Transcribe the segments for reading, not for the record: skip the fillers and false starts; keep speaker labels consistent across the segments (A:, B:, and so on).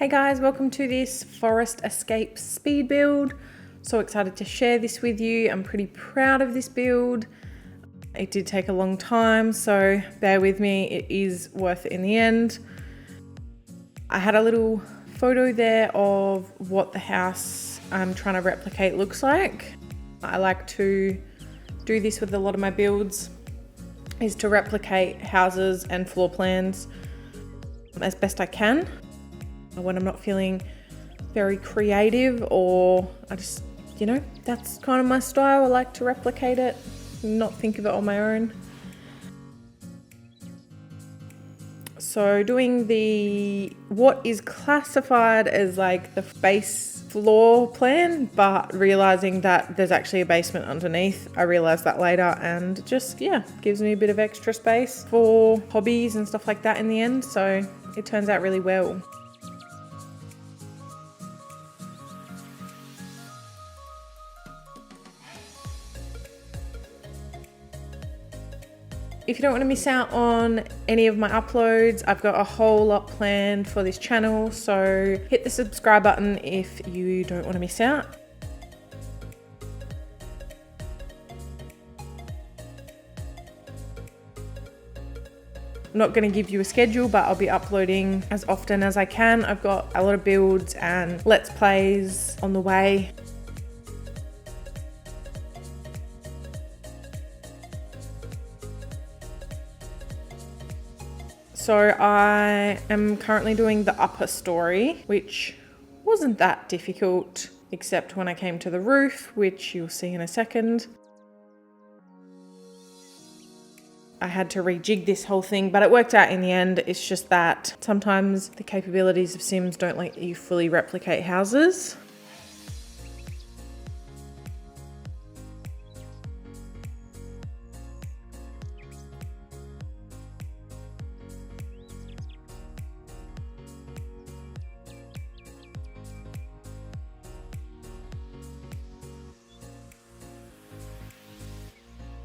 A: Hey guys, welcome to this Forest Escape speed build. So excited to share this with you. I'm pretty proud of this build. It did take a long time, so bear with me. It is worth it in the end. I had a little photo there of what the house I'm trying to replicate looks like. I like to do this with a lot of my builds, is to replicate houses and floor plans as best I can. When I'm not feeling very creative, or I just, that's kind of my style. I like to replicate it, not think of it on my own. So doing what is classified as like the base floor plan, but realizing that there's actually a basement underneath. I realized that later, and just, gives me a bit of extra space for hobbies and stuff like that in the end. So it turns out really well. If you don't want to miss out on any of my uploads, I've got a whole lot planned for this channel, so hit the subscribe button if you don't want to miss out. I'm not going to give you a schedule, but I'll be uploading as often as I can. I've got a lot of builds and let's plays on the way. So I am currently doing the upper story, which wasn't that difficult, except when I came to the roof, which you'll see in a second. I had to rejig this whole thing, but it worked out in the end. It's just that sometimes the capabilities of Sims don't let you fully replicate houses.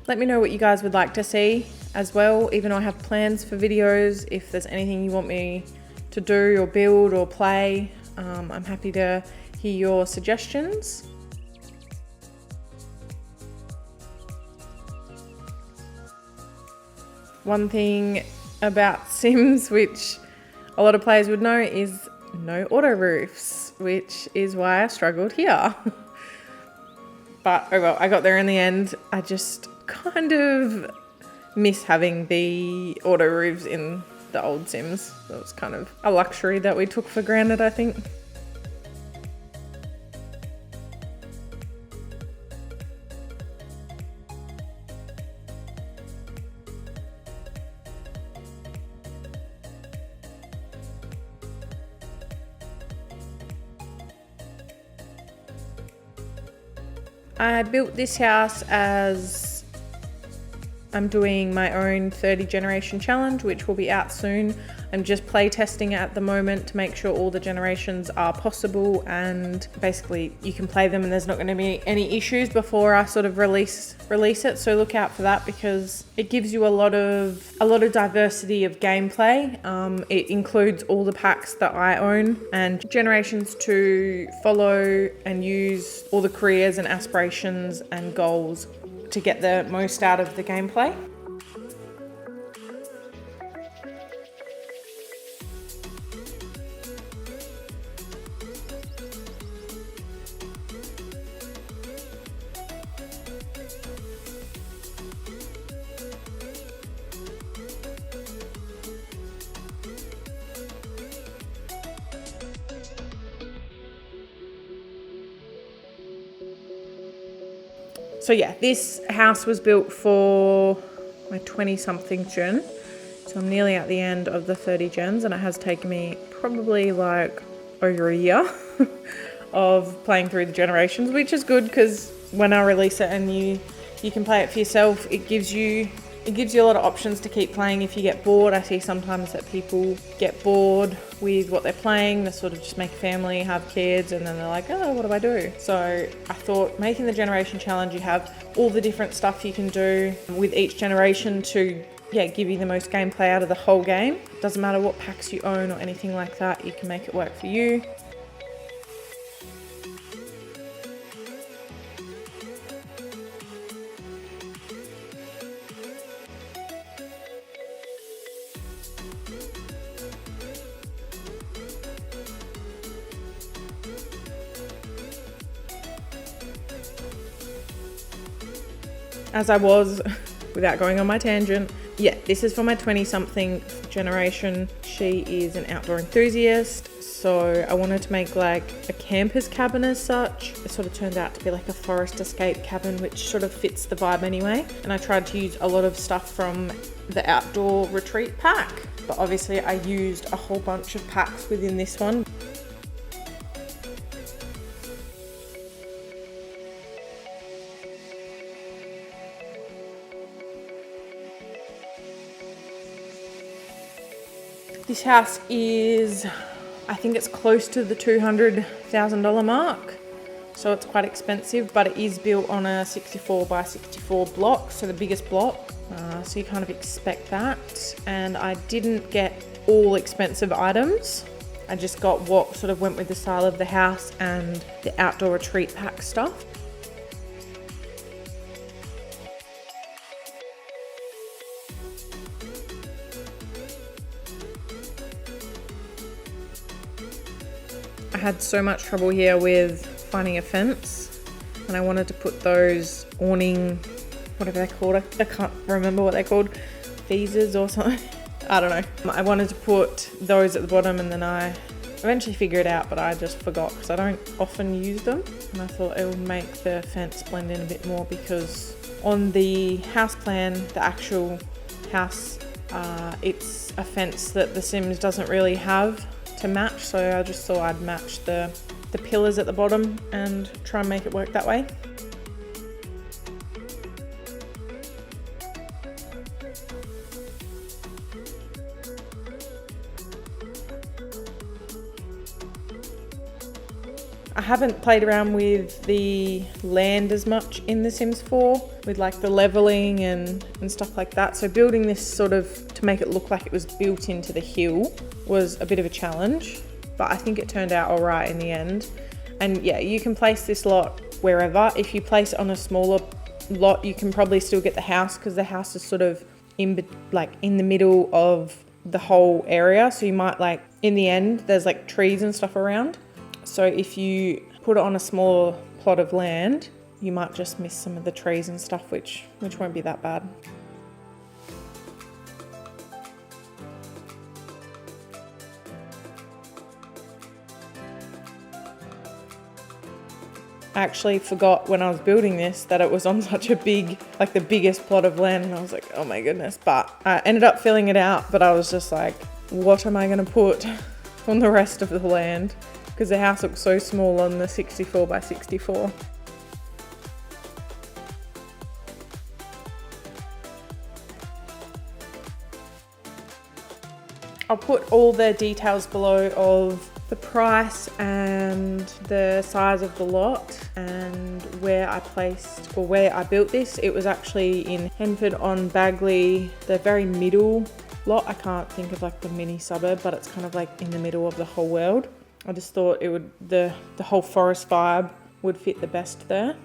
A: Let me know what you guys would like to see as well, even though I have plans for videos. If there's anything you want me to do or build or play, I'm happy to hear your suggestions. One thing about Sims, which a lot of players would know, is no auto roofs, which is why I struggled here. But oh well, I got there in the end. I just kind of miss having the auto roofs in the old Sims. That was kind of a luxury that we took for granted, I think. I built this house as I'm doing my own 30 generation challenge, which will be out soon. I'm just play testing at the moment to make sure all the generations are possible, and basically you can play them and there's not going to be any issues before I sort of release it. So look out for that, because it gives you a lot of diversity of gameplay. It includes all the packs that I own and generations to follow, and use all the careers and aspirations and goals to get the most out of the gameplay. So yeah, this house was built for my 20-something gen. So I'm nearly at the end of the 30 gens, and it has taken me probably like over a year of playing through the generations, which is good, because when I release it and you can play it for yourself, it gives you a lot of options to keep playing if you get bored. I see sometimes that people get bored with what they're playing. They sort of just make a family, have kids, and then they're like, oh, what do I do? So I thought, making the generation challenge, you have all the different stuff you can do with each generation to yeah, give you the most gameplay out of the whole game. Doesn't matter what packs you own or anything like that, you can make it work for you. As I was, without going on my tangent, yeah, this is for my 20-something generation. She is an outdoor enthusiast, so I wanted to make like a camper's cabin as such. It sort of turned out to be like a forest escape cabin, which sort of fits the vibe anyway. And I tried to use a lot of stuff from the outdoor retreat pack, but obviously I used a whole bunch of packs within this one. This house is, I think it's close to the $200,000 mark. So it's quite expensive, but it is built on a 64 by 64 block, so the biggest block. So you kind of expect that. And I didn't get all expensive items. I just got what sort of went with the style of the house and the outdoor retreat pack stuff. I had so much trouble here with finding a fence, and I wanted to put those awning, whatever they're called, I can't remember what they're called, visors or something, I don't know. I wanted to put those at the bottom, and then I eventually figured it out, but I just forgot because I don't often use them, and I thought it would make the fence blend in a bit more, because on the house plan, the actual house, it's a fence that the Sims doesn't really have to match, so I just thought I'd match the pillars at the bottom and try and make it work that way. I haven't played around with the land as much in The Sims 4 with like the leveling and stuff like that. So building this sort of to make it look like it was built into the hill was a bit of a challenge, but I think it turned out all right in the end. And yeah, you can place this lot wherever. If you place it on a smaller lot, you can probably still get the house, because the house is sort of in the middle of the whole area. So you might like, in the end, there's like trees and stuff around. So if you put it on a smaller plot of land, you might just miss some of the trees and stuff, which won't be that bad. I actually forgot when I was building this that it was on such a big, like the biggest plot of land, and I was like, oh my goodness. But I ended up filling it out, but I was just like, what am I going to put on the rest of the land? Because the house looks so small on the 64 by 64. I'll put all the details below of the price and the size of the lot and where I placed, or where I built this. It was actually in Henford on Bagley, the very middle lot. I can't think of like the mini suburb, but it's kind of like in the middle of the whole world. I just thought it would, the whole forest vibe would fit the best there.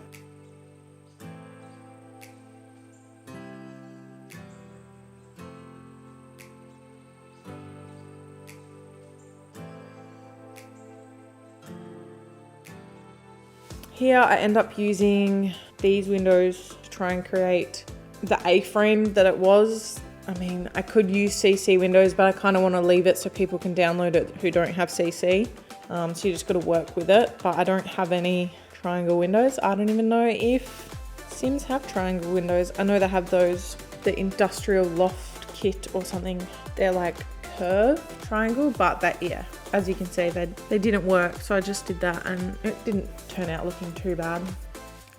A: Here I end up using these windows to try and create the A-frame that it was. I mean, I could use CC windows, but I kind of want to leave it so people can download it who don't have CC. So you just got to work with it, but I don't have any triangle windows. I don't even know if Sims have triangle windows. I know they have those, the industrial loft kit or something. They're like curved triangle, but that, yeah, as you can see, they didn't work. So I just did that and it didn't turn out looking too bad.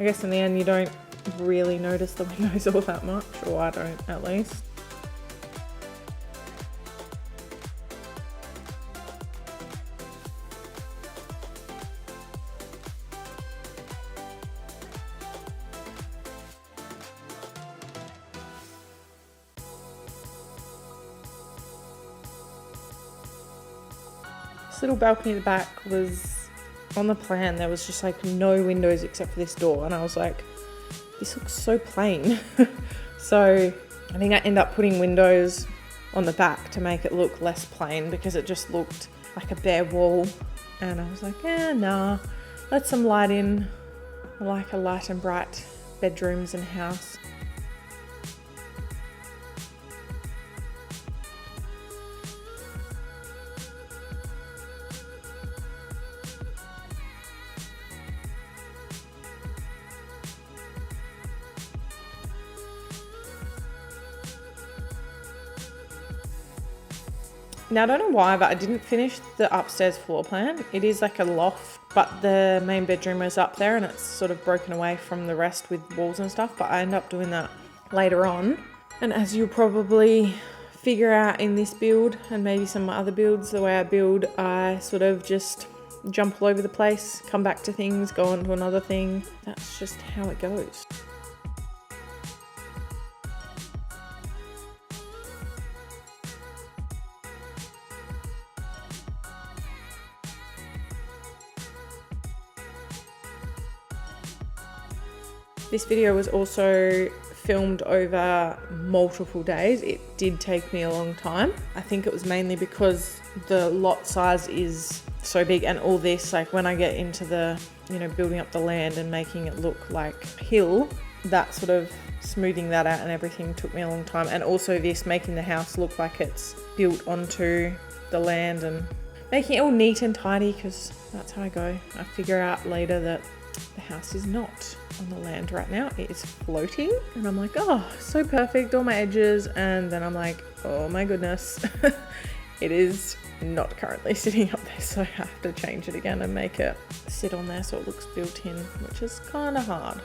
A: I guess in the end, you don't really notice the windows all that much, or I don't at least. This little balcony at the back was, on the plan, there was just like no windows except for this door. And I was like, this looks so plain. So I think I ended up putting windows on the back to make it look less plain because it just looked like a bare wall. And I was like, nah, let some light in. I like a light and bright bedrooms and house. Now I don't know why, but I didn't finish the upstairs floor plan. It is like a loft, but the main bedroom is up there and it's sort of broken away from the rest with walls and stuff, but I end up doing that later on. And as you'll probably figure out in this build and maybe some other builds, the way I build, I sort of just jump all over the place, come back to things, go on to another thing. That's just how it goes. This video was also filmed over multiple days. It did take me a long time. I think it was mainly because the lot size is so big and all this, like when I get into the, building up the land and making it look like a hill, that sort of smoothing that out and everything took me a long time. And also this, making the house look like it's built onto the land and making it all neat and tidy, because that's how I go. I figure out later that the house is not on the land right now, it is floating, and I'm like, oh, so perfect, all my edges, and then I'm like, oh my goodness, it is not currently sitting up there, so I have to change it again and make it sit on there so it looks built in, which is kind of hard.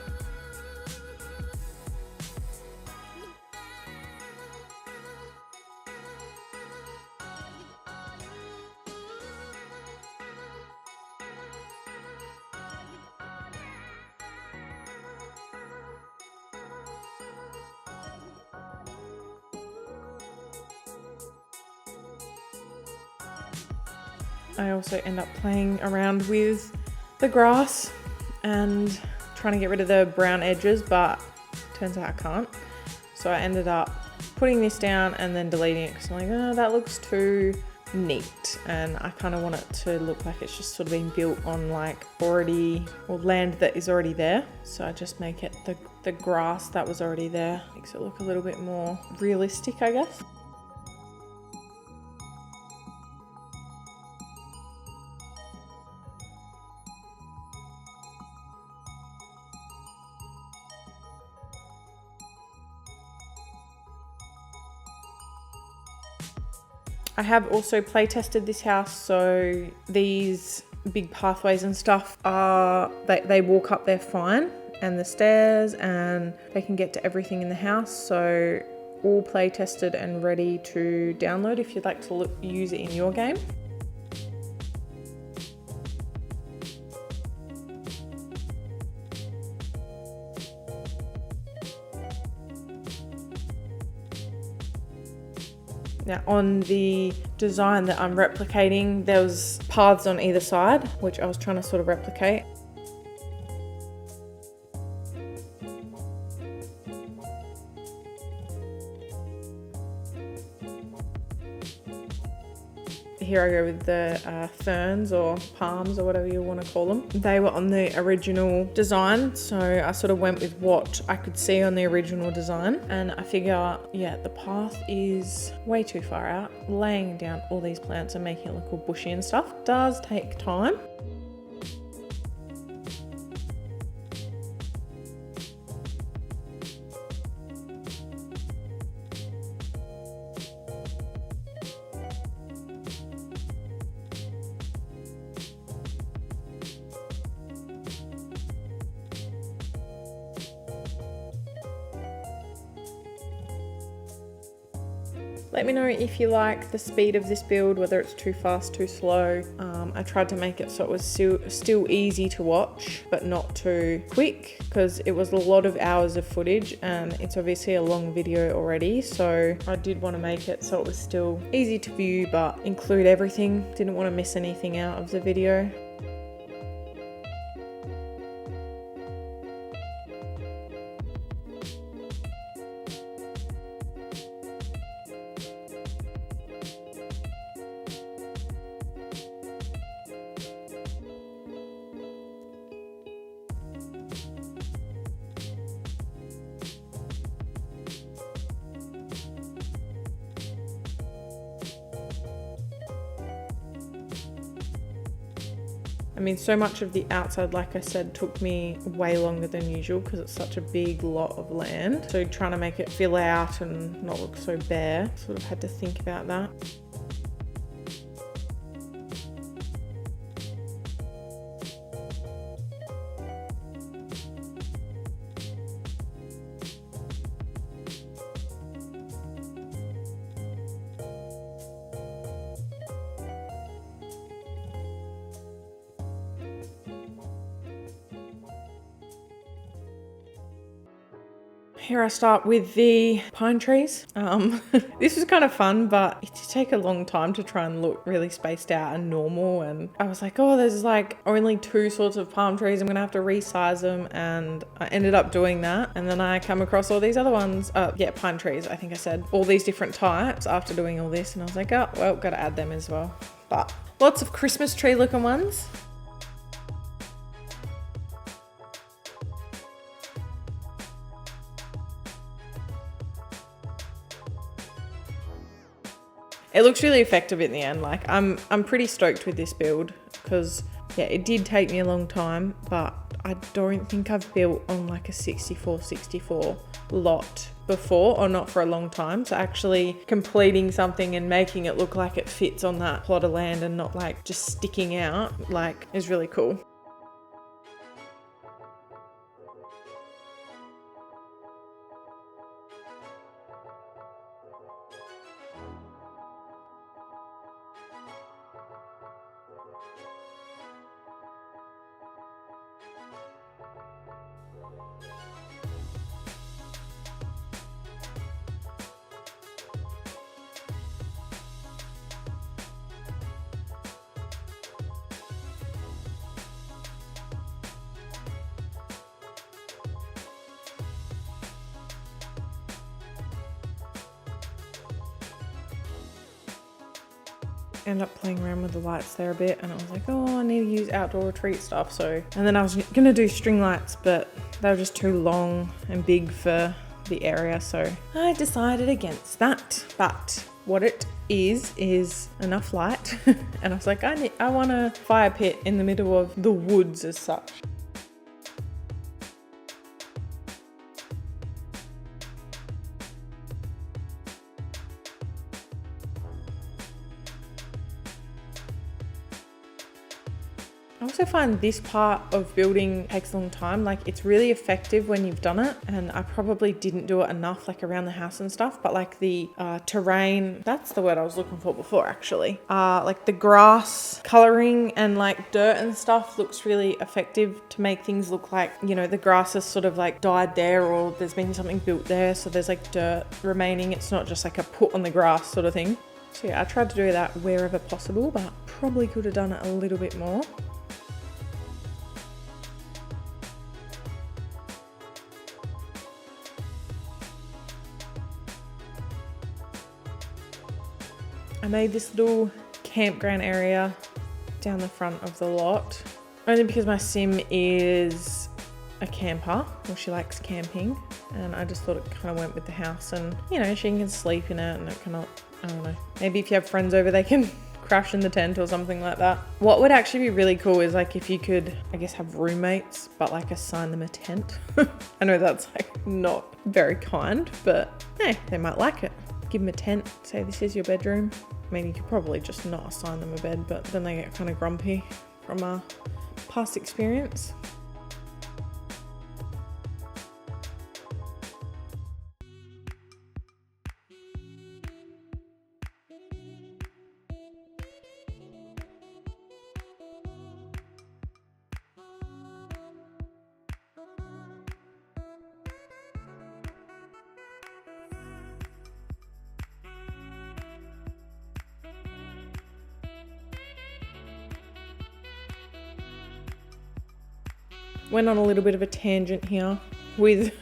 A: I also end up playing around with the grass and trying to get rid of the brown edges, but turns out I can't. So I ended up putting this down and then deleting it because I'm like, oh, that looks too neat. And I kind of want it to look like it's just sort of been built on like already, or land that is already there. So I just make it the grass that was already there. Makes it look a little bit more realistic, I guess. I have also play tested this house, so these big pathways and stuff they walk up there fine, and the stairs, and they can get to everything in the house. So all play tested and ready to download if you'd like to use it in your game. Now on the design that I'm replicating, there was paths on either side, which I was trying to sort of replicate. Here I go with the ferns or palms or whatever you want to call them. They were on the original design, so I sort of went with what I could see on the original design, and I figure, yeah, the path is way too far out. Laying down all these plants and making it look all bushy and stuff does take time. Let me know if you like the speed of this build, whether it's too fast, too slow. I tried to make it so it was still easy to watch, but not too quick, because it was a lot of hours of footage and it's obviously a long video already. So I did want to make it so it was still easy to view, but include everything. Didn't want to miss anything out of the video. I mean, so much of the outside, like I said, took me way longer than usual because it's such a big lot of land. So trying to make it fill out and not look so bare, sort of had to think about that. Here I start with the pine trees. This was kind of fun, but it did take a long time to try and look really spaced out and normal. And I was like, oh, there's like only 2 sorts of palm trees. I'm gonna have to resize them. And I ended up doing that. And then I come across all these other ones. Yeah, pine trees, I think I said. All these different types after doing all this. And I was like, oh, well, gotta add them as well. But lots of Christmas tree looking ones. It looks really effective in the end. Like I'm pretty stoked with this build because yeah, it did take me a long time, but I don't think I've built on like a 64 lot before, or not for a long time. So actually completing something and making it look like it fits on that plot of land and not like just sticking out, like, is really cool. End up playing around with the lights there a bit, and I was like, oh, I need to use outdoor retreat stuff. So, and then I was gonna do string lights, but they were just too long and big for the area, so I decided against that. But what it is enough light. And I was like, I want a fire pit in the middle of the woods as such. I also find this part of building takes a long time. Like, it's really effective when you've done it, and I probably didn't do it enough, like around the house and stuff, but like the terrain, that's the word I was looking for before actually. Like the grass coloring and like dirt and stuff looks really effective to make things look like, you know, the grass has sort of like died there, or there's been something built there, so there's like dirt remaining. It's not just like a put on the grass sort of thing. So yeah, I tried to do that wherever possible, but probably could have done it a little bit more. I made this little campground area down the front of the lot, only because my sim is a camper, or she likes camping, and I just thought it kind of went with the house, and you know, she can sleep in it, and it kind of, I don't know, maybe if you have friends over they can crash in the tent or something like that. What would actually be really cool is like if you could, I guess, have roommates, but like assign them a tent. I know that's like not very kind, but hey, they might like it. Give them a tent, say this is your bedroom. I mean, you could probably just not assign them a bed, but then they get kind of grumpy from a past experience. went on a little bit of a tangent here with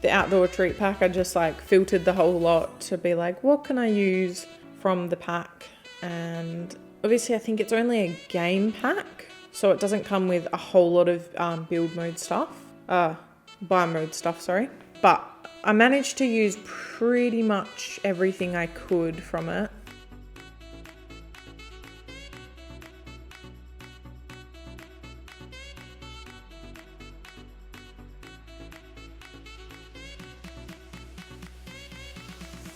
A: the outdoor treat pack. I just like filtered the whole lot to be like, what can I use from the pack? And obviously I think it's only a game pack, so it doesn't come with a whole lot of build mode stuff, buy mode stuff, sorry. But I managed to use pretty much everything I could from it.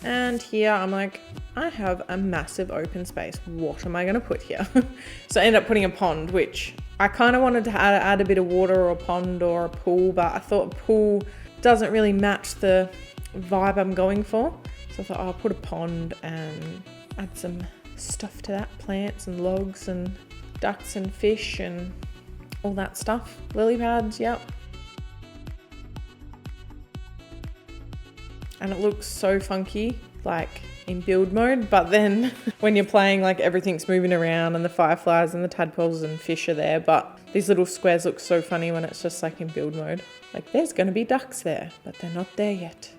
A: And here I'm like, I have a massive open space. What am I going to put here? So I ended up putting a pond, which I kind of wanted to add a bit of water or a pond or a pool, but I thought a pool doesn't really match the vibe I'm going for. So I thought, I'll put a pond and add some stuff to that, plants and logs and ducks and fish and all that stuff. Lily pads, yep. And it looks so funky, like in build mode, but then when you're playing, like everything's moving around and the fireflies and the tadpoles and fish are there, but these little squares look so funny when it's just like in build mode. Like there's gonna be ducks there, but they're not there yet.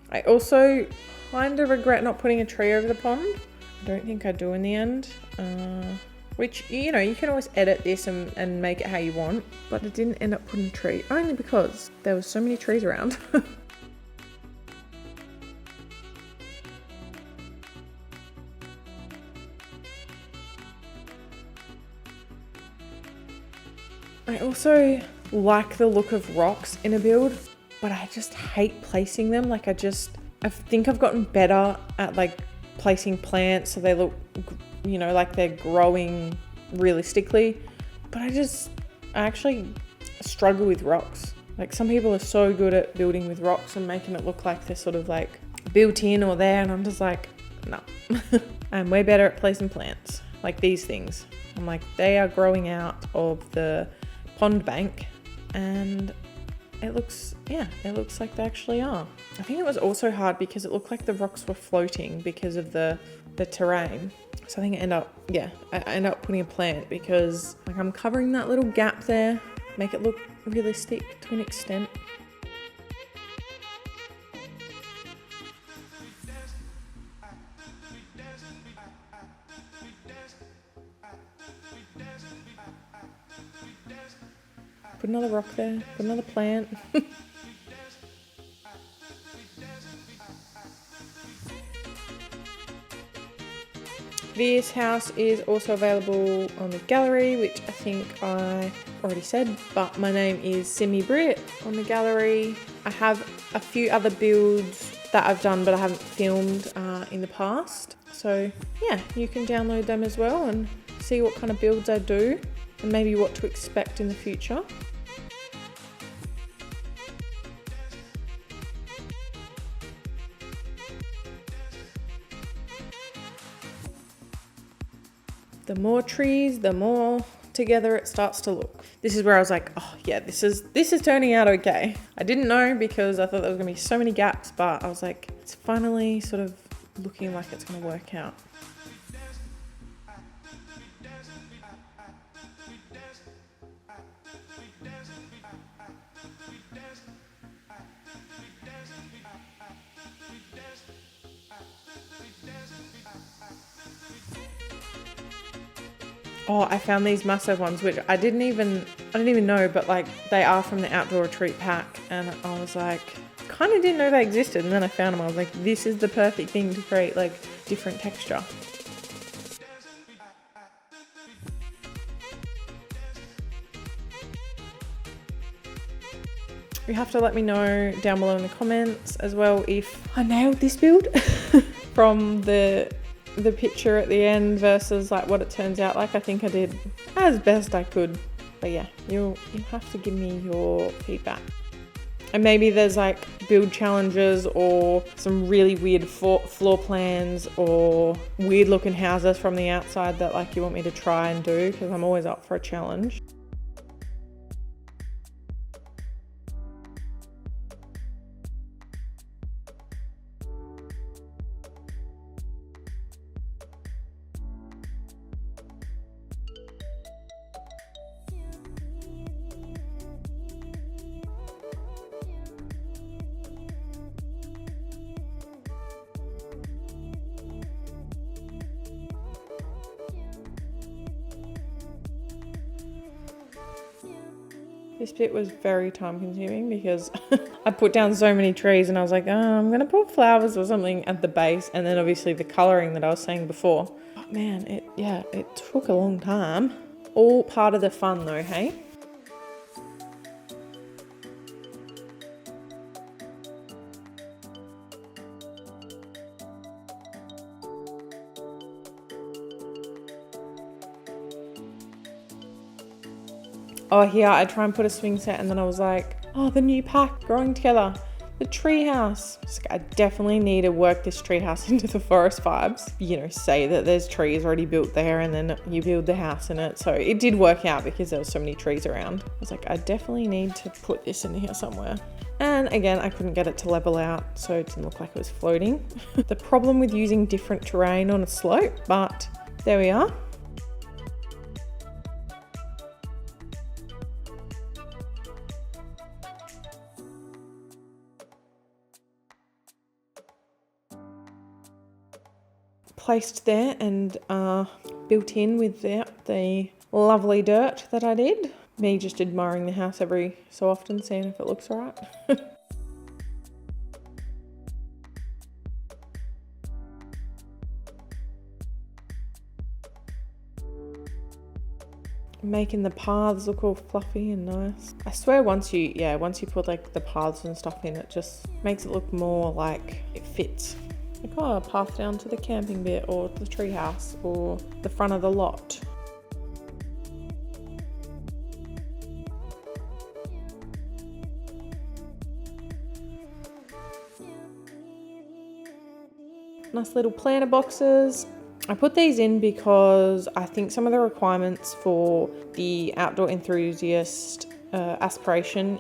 A: I also kind of regret not putting a tree over the pond. I don't think I do in the end. Which, you know, you can always edit this and make it how you want, but I didn't end up putting a tree, only because there were so many trees around. I also like the look of rocks in a build, but I just hate placing them. Like I think I've gotten better at like placing plants so they look, you know, like they're growing realistically, but I actually struggle with rocks. Like some people are so good at building with rocks and making it look like they're sort of like built in or there, and I'm just like, no. I'm way better at placing plants, like these things. I'm like, they are growing out of the pond bank and it looks like they actually are. I think it was also hard because it looked like the rocks were floating because of the terrain. So I think I end up putting a plant because like I'm covering that little gap there, make it look realistic to an extent. Put another rock there, put another plant. This house is also available on the gallery, which I think I already said, but my name is Simmy Britt on the gallery. I have a few other builds that I've done, but I haven't filmed in the past. So yeah, you can download them as well and see what kind of builds I do and maybe what to expect in the future. The more trees, the more together it starts to look. This is where I was like, oh yeah, this is turning out okay. I didn't know because I thought there was gonna be so many gaps, but I was like, it's finally sort of looking like it's gonna work out. Oh, I found these massive ones, which I didn't even know, but like they are from the outdoor retreat pack. And I was like, kind of didn't know they existed. And then I found them. I was like, this is the perfect thing to create like different texture. You have to let me know down below in the comments as well if I nailed this build from the picture at the end versus like what it turns out like. I think I did as best I could, but yeah, you'll have to give me your feedback. And maybe there's like build challenges or some really weird floor plans or weird looking houses from the outside that like you want me to try and do, because I'm always up for a challenge. This bit was very time consuming because I put down so many trees and I was like, oh, I'm going to put flowers or something at the base. And then obviously the colouring that I was saying before. But man, it took a long time. All part of the fun though, hey? Oh, here I try and put a swing set and then I was like, oh, the new pack growing together, the tree house. I definitely need to work this tree house into the forest vibes. You know, say that there's trees already built there and then you build the house in it. So it did work out because there were so many trees around. I was like, I definitely need to put this in here somewhere. And again, I couldn't get it to level out, so it didn't look like it was floating. The problem with using different terrain on a slope, but there we are. Placed there and built in with the lovely dirt that I did. Me just admiring the house every so often, seeing if it looks alright. Making the paths look all fluffy and nice. I swear once you put like the paths and stuff in, it just makes it look more like it fits. Like, oh, a path down to the camping bit or the tree house or the front of the lot. Nice little planter boxes. I put these in because I think some of the requirements for the outdoor enthusiast aspiration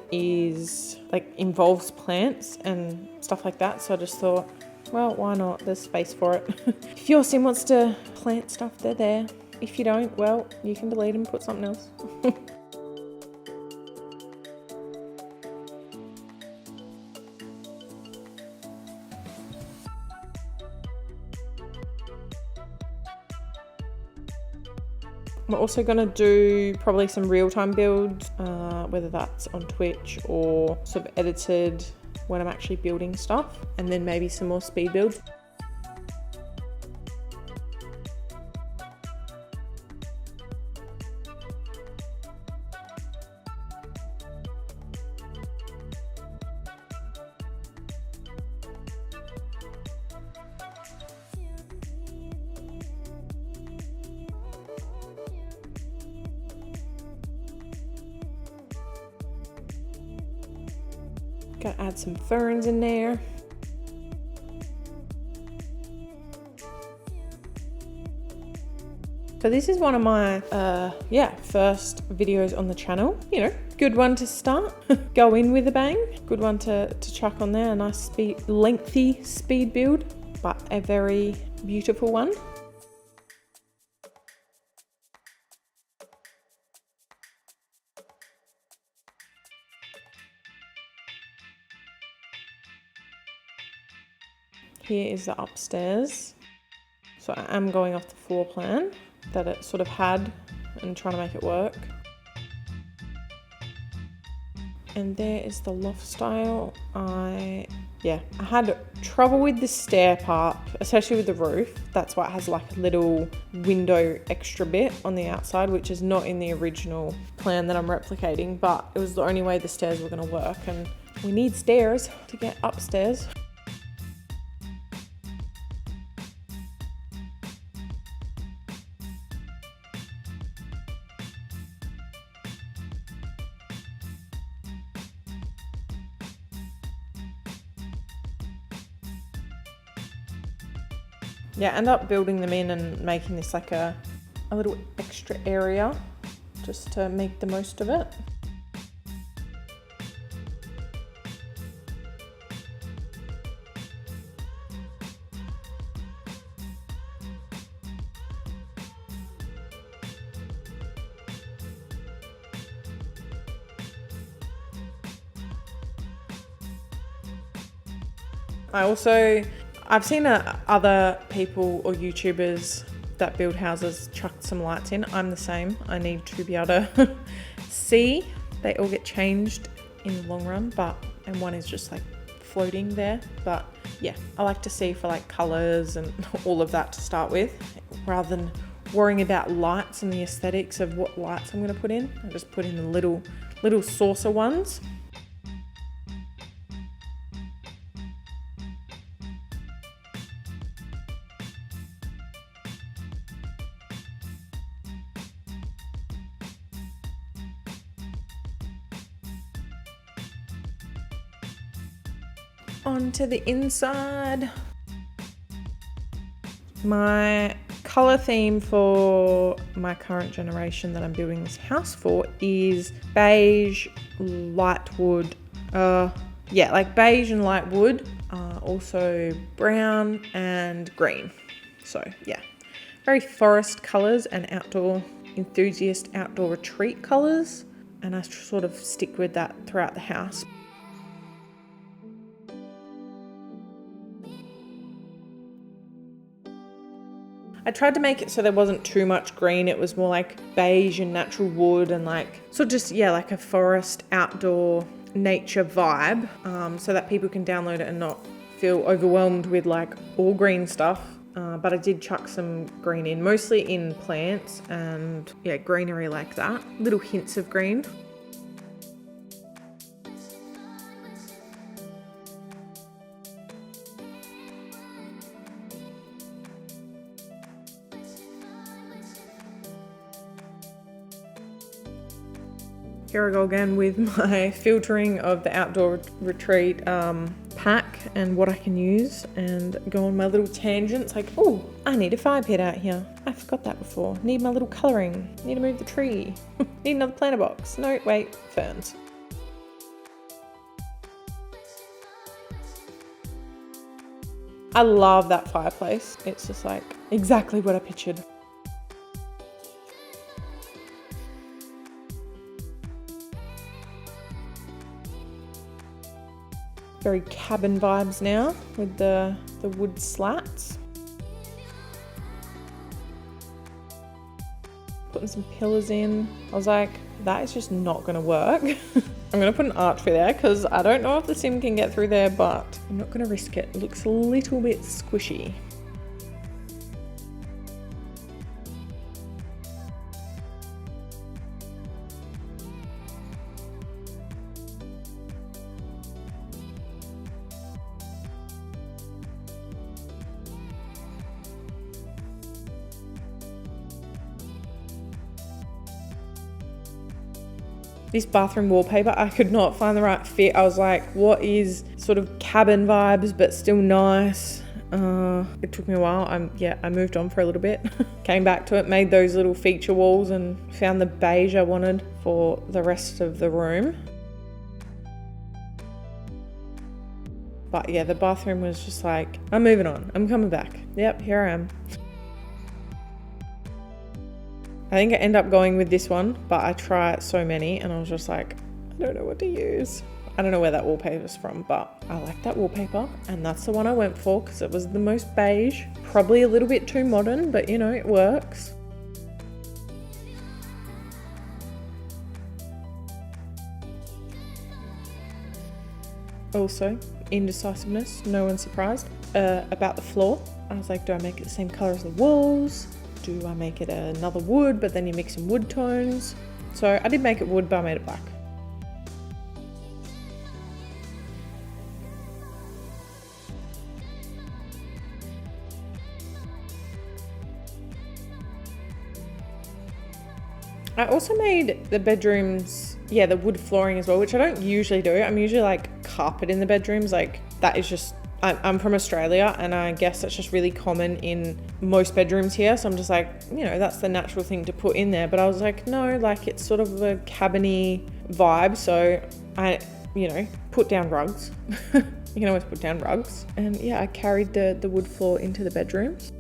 A: involves plants and stuff like that. So I just thought, well, why not? There's space for it. If your sim wants to plant stuff, they're there. If you don't, well, you can delete them and put something else. We're also going to do probably some real-time builds, whether that's on Twitch or sort of edited when I'm actually building stuff, and then maybe some more speed builds. Gotta add some ferns in there. So this is one of my first videos on the channel. You know, good one to start. Go in with a bang. Good one to chuck on there. A nice lengthy speed build, but a very beautiful one. Here is the upstairs. So I am going off the floor plan that it sort of had and trying to make it work. And there is the loft style. I had trouble with the stair part, especially with the roof. That's why it has like a little window extra bit on the outside, which is not in the original plan that I'm replicating, but it was the only way the stairs were gonna work, and we need stairs to get upstairs. Yeah, end up building them in and making this like a little extra area just to make the most of it. I've seen other people or YouTubers that build houses chuck some lights in. I'm the same. I need to be able to see They all get changed in the long run, and one is just like floating there. But yeah, I like to see for like colors and all of that to start with, rather than worrying about lights and the aesthetics of what lights I'm going to put in. I just put in the little saucer ones. Onto the inside. My color theme for my current generation that I'm building this house for is beige, light wood. Like beige and light wood. Also brown and green. So yeah, very forest colors and enthusiast outdoor retreat colors. And I sort of stick with that throughout the house. I tried to make it so there wasn't too much green. It was more like beige and natural wood and like, so just, yeah, like a forest outdoor nature vibe, so that people can download it and not feel overwhelmed with like all green stuff. But I did chuck some green in, mostly in plants and yeah, greenery like that. Little hints of green. Here I go again with my filtering of the outdoor retreat pack and what I can use, and go on my little tangents like, oh, I need a fire pit out here. I forgot that before. Need my little colouring. Need to move the tree. Need another planter box. No, wait, ferns. I love that fireplace. It's just like exactly what I pictured. Very cabin vibes now with the wood slats. Putting some pillars in. I was like, that is just not gonna work. I'm gonna put an archway there because I don't know if the sim can get through there, but I'm not gonna risk it. It looks a little bit squishy. This bathroom wallpaper, I could not find the right fit. I was like, what is sort of cabin vibes, but still nice? It took me a while. I moved on for a little bit. Came back to it, made those little feature walls and found the beige I wanted for the rest of the room. But yeah, the bathroom was just like, I'm moving on. I'm coming back. Yep, here I am. I think I end up going with this one, but I try so many and I was just like, I don't know what to use. I don't know where that wallpaper is from, but I like that wallpaper and that's the one I went for because it was the most beige. Probably a little bit too modern, but you know, it works. Also, indecisiveness, no one's surprised, about the floor. I was like, do I make it the same color as the walls? Do I make it another wood, but then you mix in wood tones? So I did make it wood, but I made it black. I also made the bedrooms, yeah, the wood flooring as well, which I don't usually do. I'm usually like carpet in the bedrooms. Like that is just, I'm from Australia and I guess that's just really common in most bedrooms here. So I'm just like, you know, that's the natural thing to put in there. But I was like, no, like it's sort of a cabin-y vibe. So I, you know, put down rugs. You can always put down rugs. And yeah, I carried the wood floor into the bedrooms.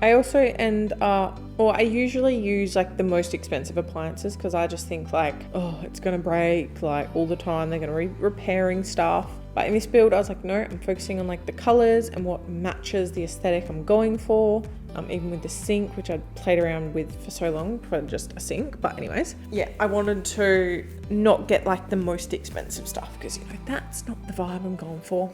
A: I also I usually use like the most expensive appliances because I just think like, oh, it's gonna break like all the time. They're gonna be repairing stuff. But in this build, I was like, no, I'm focusing on like the colors and what matches the aesthetic I'm going for. Even with the sink, which I'd played around with for so long for just a sink. But anyways, yeah, I wanted to not get like the most expensive stuff because, you know, that's not the vibe I'm going for.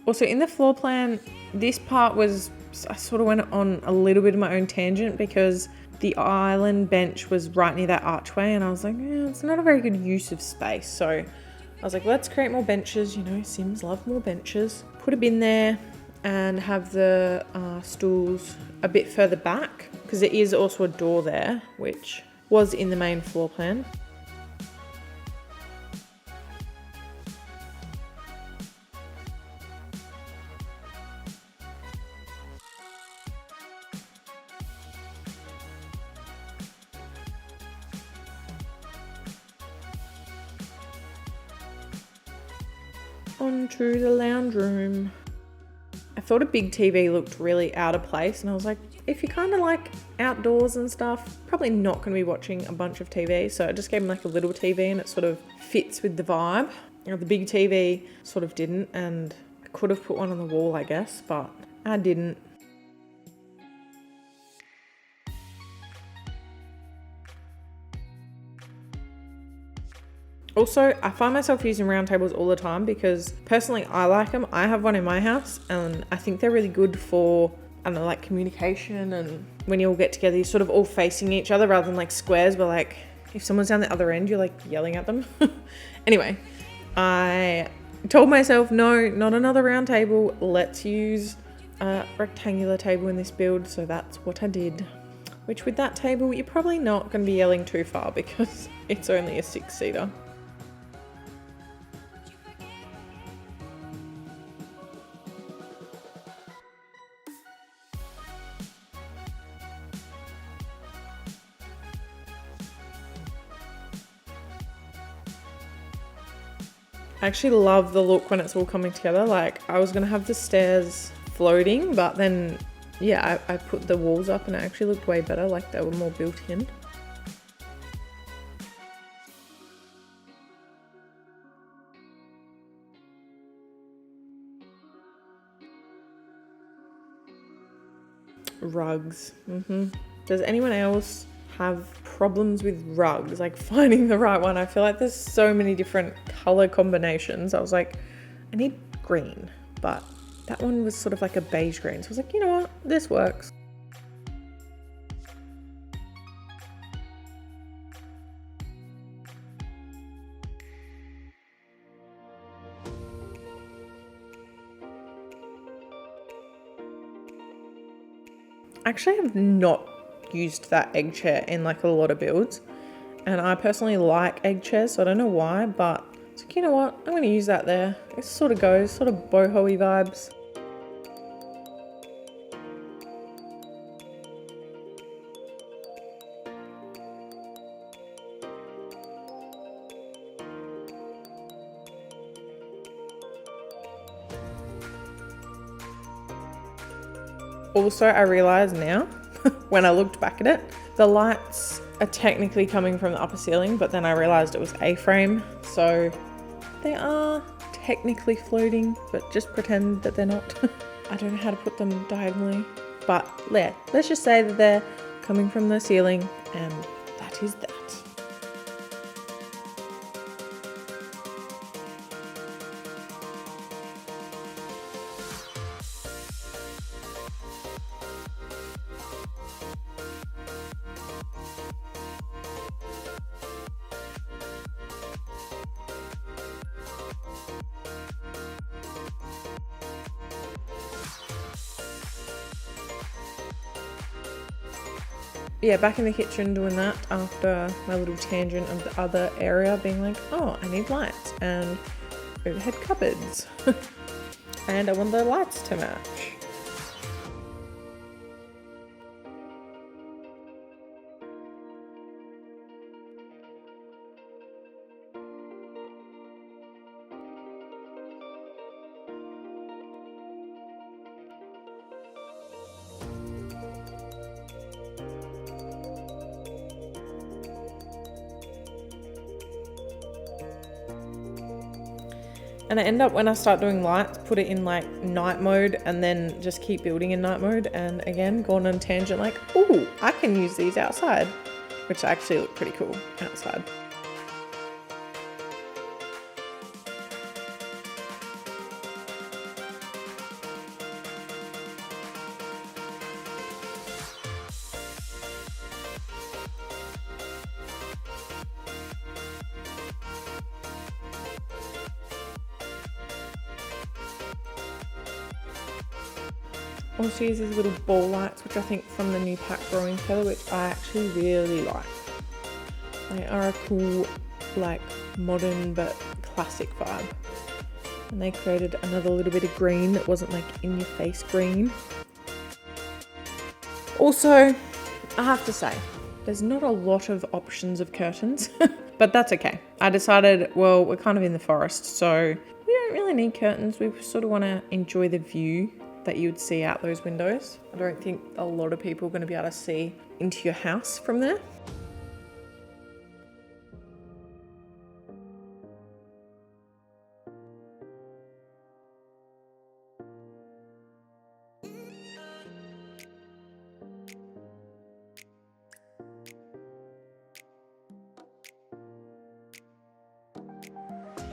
A: Also in the floor plan, this part was, I sort of went on a little bit of my own tangent because the island bench was right near that archway and I was like, yeah, it's not a very good use of space. So I was like, let's create more benches. You know, Sims love more benches. Put a bin there and have the stools a bit further back because there is also a door there, which was in the main floor plan. Onto the lounge room. I thought a big TV looked really out of place and I was like, if you're kind of like outdoors and stuff, probably not going to be watching a bunch of TV. So I just gave him like a little TV and it sort of fits with the vibe. You know, the big TV sort of didn't, and I could have put one on the wall, I guess, but I didn't. Also, I find myself using round tables all the time because personally I like them. I have one in my house and I think they're really good for, I don't know, like communication, and when you all get together, you're sort of all facing each other rather than like squares where like if someone's down the other end, you're like yelling at them. Anyway, I told myself, no, not another round table. Let's use a rectangular table in this build. So that's what I did. Which with that table, you're probably not going to be yelling too far because it's only a 6-seater. I actually love the look when it's all coming together. Like I was gonna have the stairs floating, but then yeah, I put the walls up and it actually looked way better, like they were more built in. Rugs. Does anyone else have problems with rugs, like finding the right one? I feel like there's so many different color combinations. I was like, I need green, but that one was sort of like a beige green. So I was like, you know what, this works. Actually, I have not used that egg chair in like a lot of builds, and I personally like egg chairs, so I don't know why, but it's like, you know what, I'm going to use that there. It sort of goes, sort of boho-y vibes. Also, I realise now, when I looked back at it, the lights are technically coming from the upper ceiling, but then I realised it was A-frame, so they are technically floating, but just pretend that they're not. I don't know how to put them diagonally, but yeah, let's just say that they're coming from the ceiling, and that is that. Yeah, back in the kitchen doing that after my little tangent of the other area, being like, oh, I need lights and overhead cupboards. And I want the lights to match. And I end up, when I start doing lights, put it in like night mode and then just keep building in night mode. And again, gone on a tangent like, ooh, I can use these outside, which actually look pretty cool outside. Also use these little ball lights, which I think from the new pack Growing Feather, which I actually really like. They are a cool, like modern but classic vibe. And they created another little bit of green that wasn't like in your face green. Also, I have to say, there's not a lot of options of curtains, but that's okay. I decided, well, we're kind of in the forest, so we don't really need curtains. We sort of want to enjoy the view that you would see out those windows. I don't think a lot of people are going to be able to see into your house from there.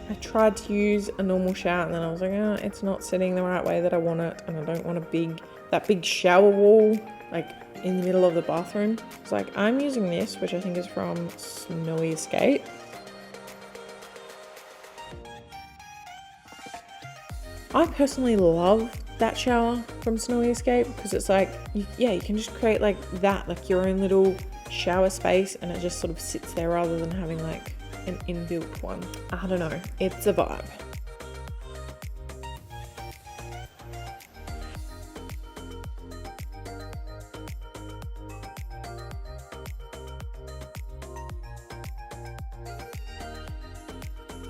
A: I tried to use a normal shower and then I was like, oh, it's not sitting the right way that I want it, and I don't want that big shower wall like in the middle of the bathroom. It's like, I'm using this, which I think is from Snowy Escape. I personally love that shower from Snowy Escape because it's like, you can just create like that, like your own little shower space, and it just sort of sits there rather than having like an inbuilt one. I don't know, it's a vibe.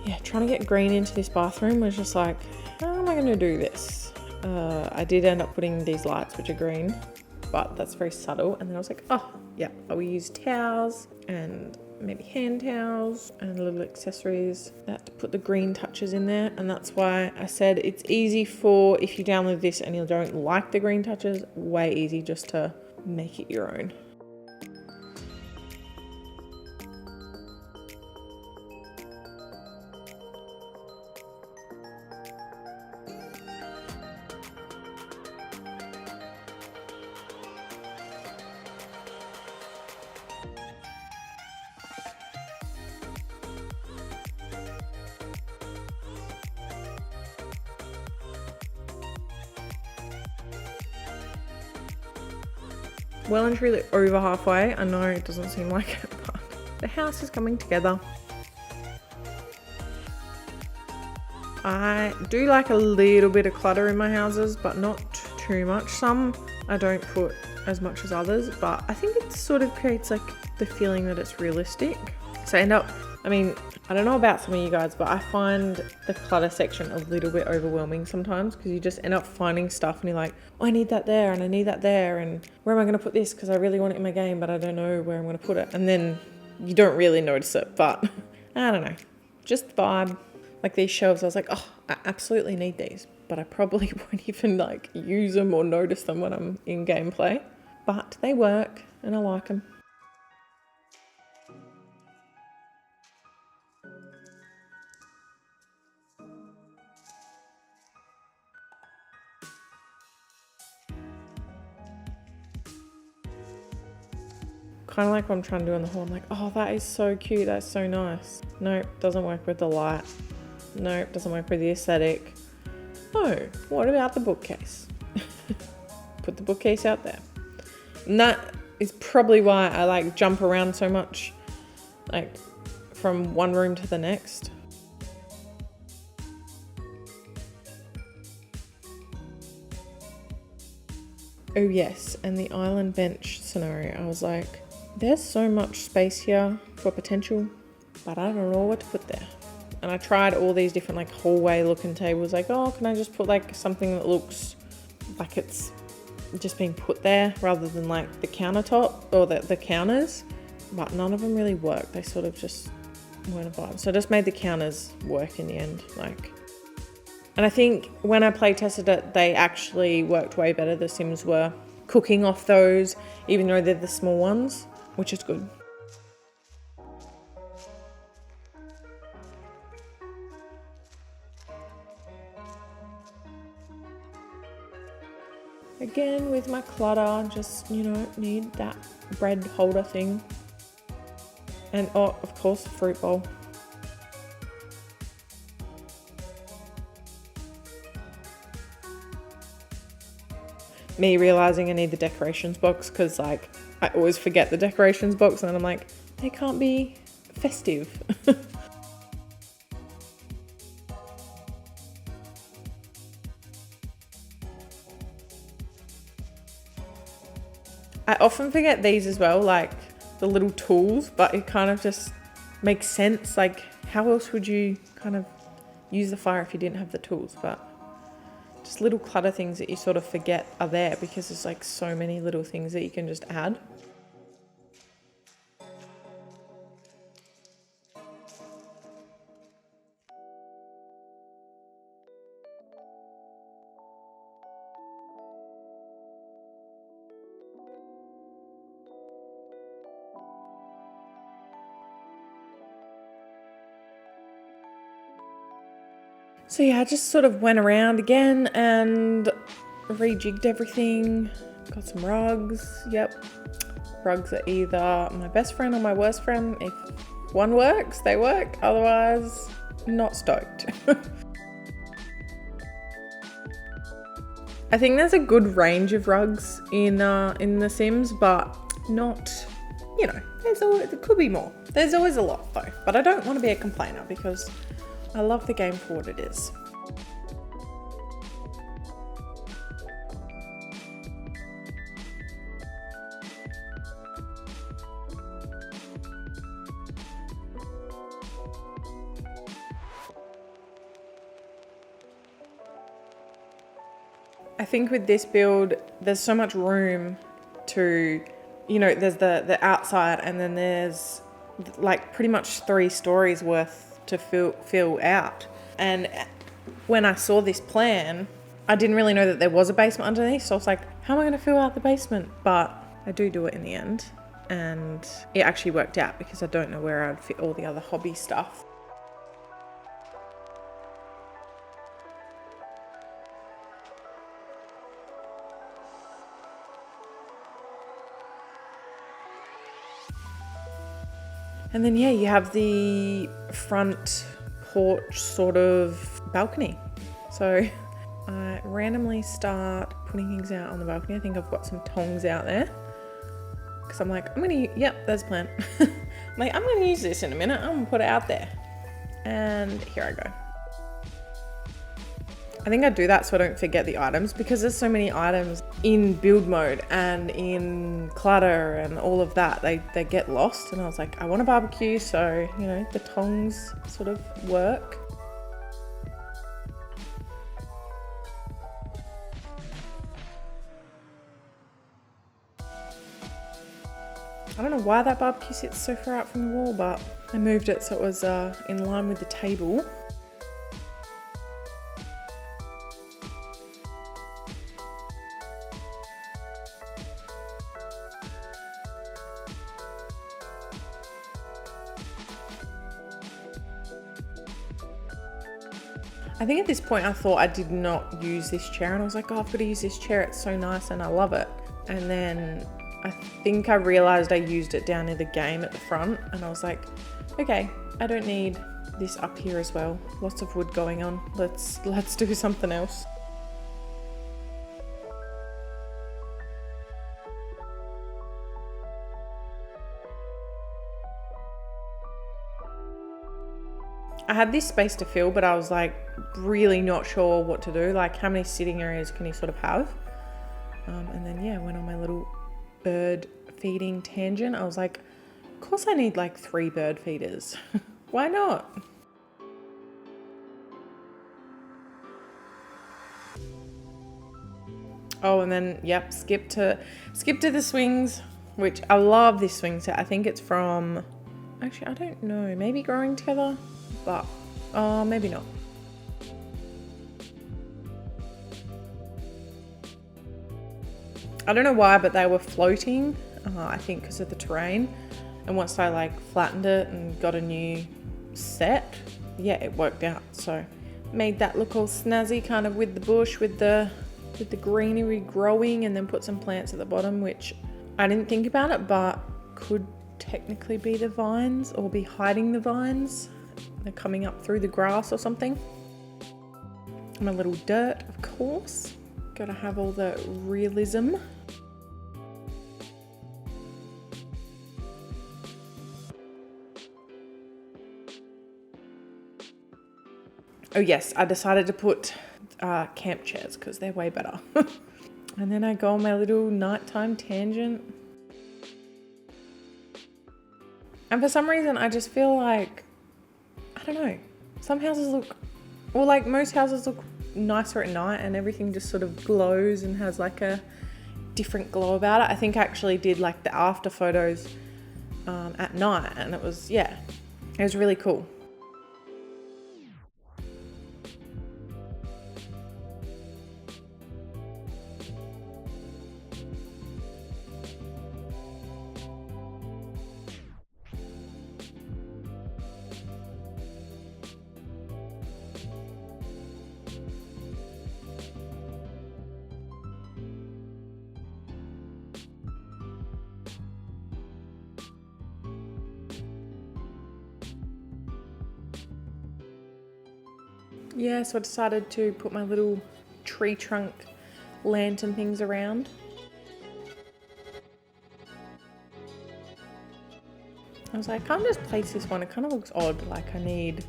A: Yeah, trying to get green into this bathroom was just like, how am I going to do this? I did end up putting these lights which are green, but that's very subtle. And then I was like, oh yeah, I will use towels and maybe hand towels and little accessories that put the green touches in there. And that's why I said it's easy for, if you download this and you don't like the green touches, way easy just to make it your own. Well and truly over halfway. I know it doesn't seem like it, but the house is coming together. I do like a little bit of clutter in my houses, but not too much. Some I don't put as much as others, but I think it sort of creates like the feeling that it's realistic. So I end up, I don't know about some of you guys, but I find the clutter section a little bit overwhelming sometimes because you just end up finding stuff and you're like, oh, I need that there and I need that there, and where am I going to put this because I really want it in my game but I don't know where I'm going to put it, and then you don't really notice it. But I don't know, just vibe. Like these shelves, I was like, oh, I absolutely need these, but I probably won't even like use them or notice them when I'm in gameplay, but they work and I like them. Kind of like what I'm trying to do on the wall. I'm like, oh, that is so cute. That's so nice. Nope, doesn't work with the light. Nope, doesn't work with the aesthetic. Oh, what about the bookcase? Put the bookcase out there. And that is probably why I like jump around so much, like from one room to the next. Oh yes, and the island bench scenario. I was like, there's so much space here for potential, but I don't know what to put there. And I tried all these different like hallway looking tables, like, oh, can I just put like something that looks like it's just being put there rather than like the countertop or the counters, but none of them really worked. They sort of just weren't a vibe. So I just made the counters work in the end. Like, And I think when I play tested it, they actually worked way better. The Sims were cooking off those, even though they're the small ones, which is good. Again, with my clutter, just, you know, need that bread holder thing. And, oh, of course, the fruit bowl. Me realizing I need the decorations box because, like, I always forget the decorations box and I'm like, they can't be festive. I often forget these as well, like the little tools, but it kind of just makes sense. Like, how else would you kind of use the fire if you didn't have the tools? But just little clutter things that you sort of forget are there because there's like so many little things that you can just add. So yeah, I just sort of went around again and rejigged everything. Got some rugs, yep. Rugs are either my best friend or my worst friend. If one works, they work. Otherwise, not stoked. I think there's a good range of rugs in The Sims, but not, you know, there could be more. There's always a lot though, but I don't want to be a complainer because I love the game for what it is. I think with this build, there's so much room to, you know, there's the outside and then there's like pretty much 3 stories worth to fill out. And when I saw this plan, I didn't really know that there was a basement underneath. So I was like, how am I going to fill out the basement? But I do it in the end. And it actually worked out because I don't know where I'd fit all the other hobby stuff. And then, yeah, you have the front porch sort of balcony. So I randomly start putting things out on the balcony. I think I've got some tongs out there. Because I'm like, yep, there's a plant. I'm like, I'm going to use this in a minute. I'm going to put it out there. And here I go. I think I do that so I don't forget the items because there's so many items in build mode and in clutter and all of that. They get lost and I was like, I want a barbecue, so, you know, the tongs sort of work. I don't know why that barbecue sits so far out from the wall, but I moved it so it was in line with the table. I think at this point I thought I did not use this chair and I was like, oh, I've got to use this chair. It's so nice and I love it. And then I think I realized I used it down in the game at the front and I was like, okay, I don't need this up here as well. Lots of wood going on. Let's do something else. I had this space to fill, but I was like really not sure what to do. Like, how many sitting areas can you sort of have? And then, yeah, I went on my little bird feeding tangent. I was like, of course I need like 3 bird feeders. Why not? Oh, and then, yep, skip to the swings, which I love this swing set. I think it's from, actually, I don't know, maybe Growing Together, but maybe not. I don't know why, but they were floating, I think because of the terrain. And once I like flattened it and got a new set, yeah, it worked out. So made that look all snazzy, kind of with the bush, with the greenery growing, and then put some plants at the bottom, which I didn't think about it, but could technically be the vines or be hiding the vines. They're coming up through the grass or something. And a little dirt, of course. Gotta have all the realism. Oh yes, I decided to put camp chairs because they're way better. And then I go on my little nighttime tangent. And for some reason, I just feel like, I don't know, some houses look, well, like most houses look nicer at night and everything just sort of glows and has like a different glow about it. I think I actually did like the after photos at night, and it was, yeah, it was really cool. Yeah, so I decided to put my little tree trunk lantern things around. I was like, I can't just place this one. It kind of looks odd. Like I need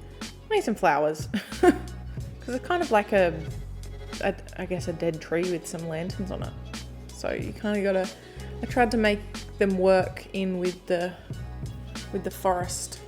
A: some flowers. Because it's kind of like I guess a dead tree with some lanterns on it. So you kind of gotta, I tried to make them work in with the forest.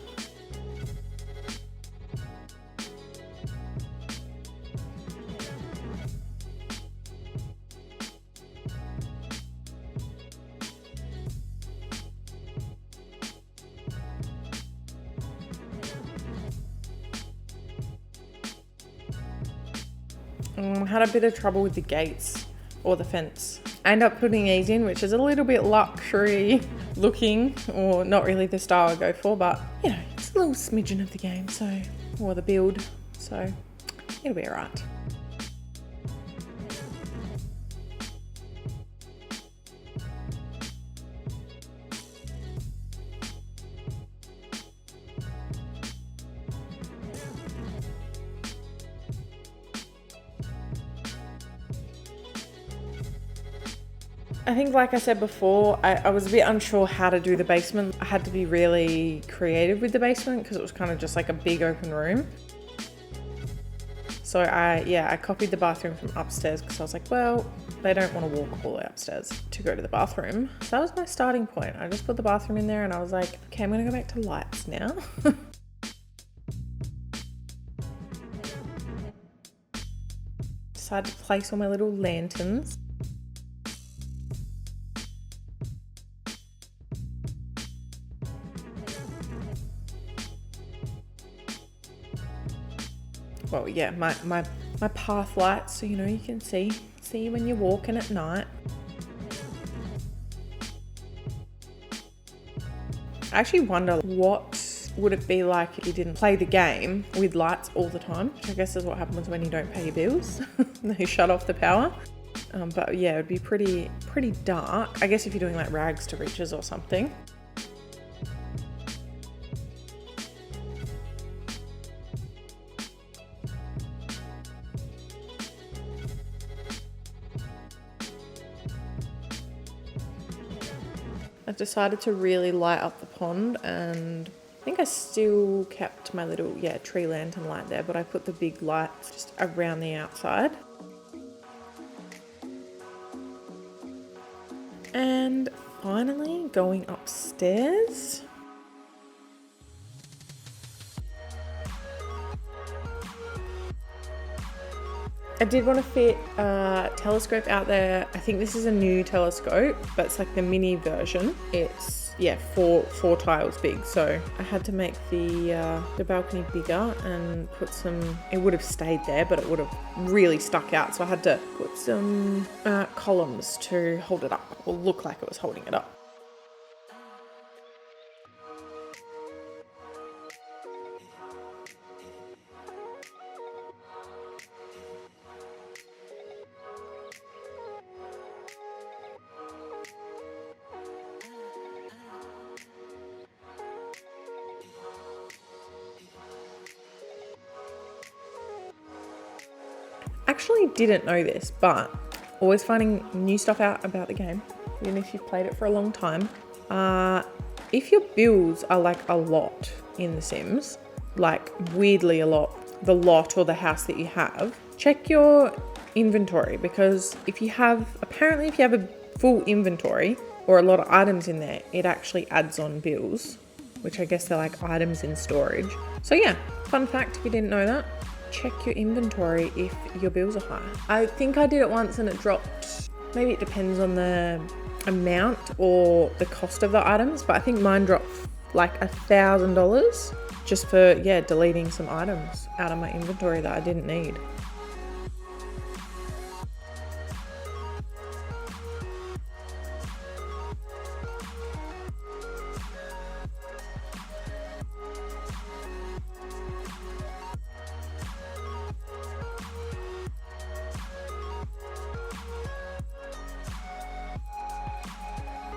A: Had a bit of trouble with the gates or the fence. I ended up putting these in, which is a little bit luxury looking, or not really the style I go for, but you know, it's a little smidgen of the game, so, or the build, so it'll be alright. I think, like I said before, I was a bit unsure how to do the basement. I had to be really creative with the basement because it was kind of just like a big open room. So I copied the bathroom from upstairs because I was like, well, they don't want to walk all the way upstairs to go to the bathroom. So that was my starting point. I just put the bathroom in there and I was like, okay, I'm going to go back to lights now. Decided to place all my little lanterns. Well, yeah, my path lights, so you know you can see when you're walking at night. I actually wonder what would it be like if you didn't play the game with lights all the time, which I guess is what happens when you don't pay your bills. They shut off the power. But yeah, it would be pretty dark. I guess if you're doing like rags to riches or something. I've decided to really light up the pond, and I think I still kept my little, tree lantern light there, but I put the big lights just around the outside. And finally going upstairs. I did want to fit a telescope out there. I think this is a new telescope, but it's like the mini version. It's yeah, four tiles big. So I had to make the balcony bigger and put some, it would have stayed there, but it would have really stuck out. So I had to put some columns to hold it up, or look like it was holding it up. Actually didn't know this, but always finding new stuff out about the game, even if you've played it for a long time. If your builds are like a lot in The Sims, like weirdly a lot, the lot or the house that you have, check your inventory, because if you have a full inventory or a lot of items in there, it actually adds on bills, which I guess they're like items in storage. So yeah, fun fact if you didn't know that. Check your inventory if your bills are high. I think I did it once and it dropped. Maybe it depends on the amount or the cost of the items, but I think mine dropped like $1,000 just for, yeah, deleting some items out of my inventory that I didn't need.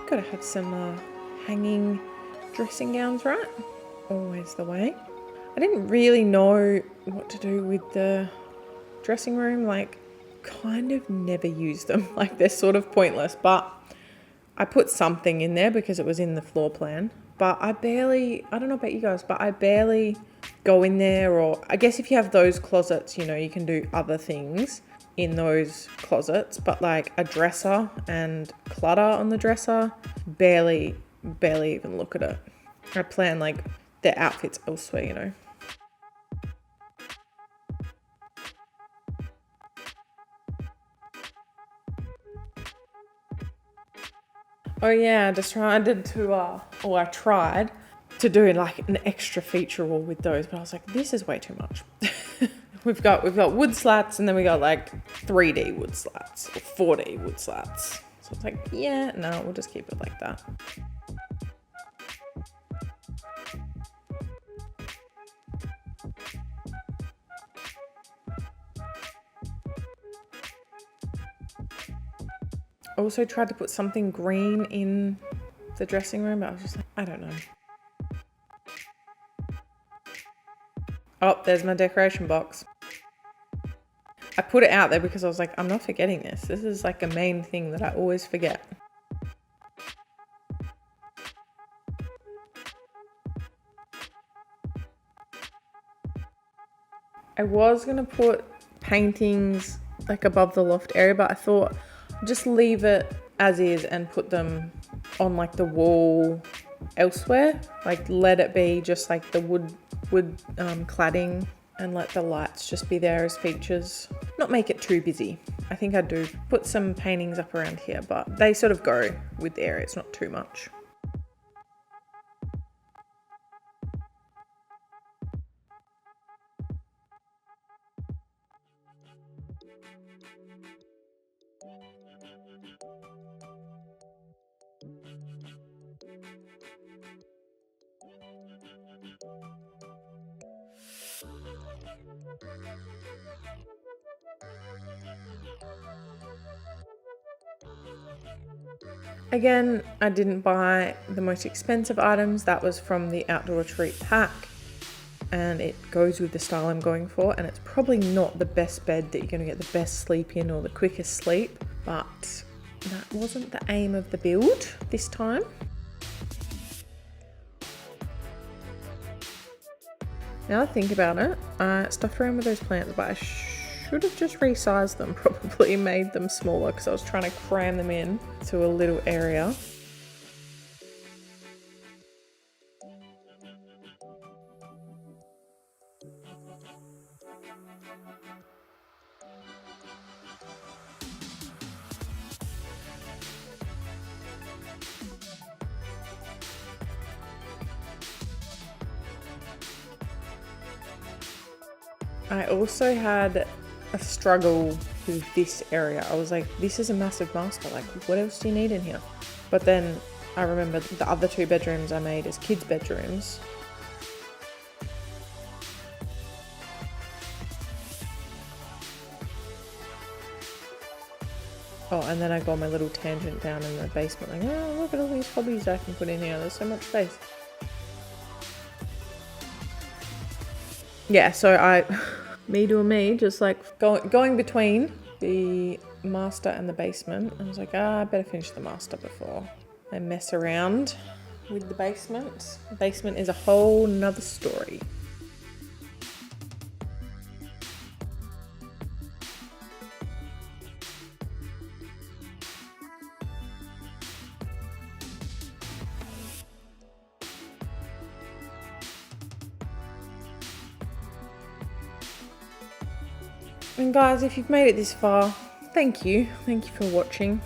A: Gotta have some hanging dressing gowns, right? Always the way. I didn't really know what to do with the dressing room, like kind of never use them. Like they're sort of pointless, but I put something in there because it was in the floor plan. But I don't know about you guys, but I barely go in there, or I guess if you have those closets, you know, you can do other things in those closets, but like a dresser and clutter on the dresser, barely even look at it. I plan like their outfits elsewhere, you know. Oh yeah, I tried to do like an extra feature wall with those, but I was like, this is way too much. We've got wood slats, and then we got like 3D wood slats or 4D wood slats. So it's like, yeah, no, we'll just keep it like that. I also tried to put something green in the dressing room, but I was just like, I don't know. Oh, there's my decoration box. I put it out there because I was like, I'm not forgetting this. This is like a main thing that I always forget. I was gonna put paintings like above the loft area, but I thought just leave it as is and put them on like the wall elsewhere. Like let it be just like the wood cladding, and let the lights just be there as features. Not make it too busy. I think I do put some paintings up around here, but they sort of go with the area. It's not too much. Again, I didn't buy the most expensive items. That was from the outdoor treat pack, and it goes with the style I'm going for, and it's probably not the best bed that you're going to get the best sleep in or the quickest sleep, but that wasn't the aim of the build this time. Now I think about it, I stuffed around with those plants, but I should have just resized them, probably made them smaller, because I was trying to cram them in to a little area. I also had a struggle with this area. I was like, this is a massive master, like what else do you need in here? But then I remember the other 2 bedrooms I made as kids' bedrooms. Oh, and then I got my little tangent down in the basement, like, oh, look at all these hobbies I can put in here. There's so much space. Yeah, so me doing me, just like going between the master and the basement. I was like, I better finish the master before I mess around with the basement. The basement is a whole nother story. And guys, if you've made it this far, thank you. Thank you for watching.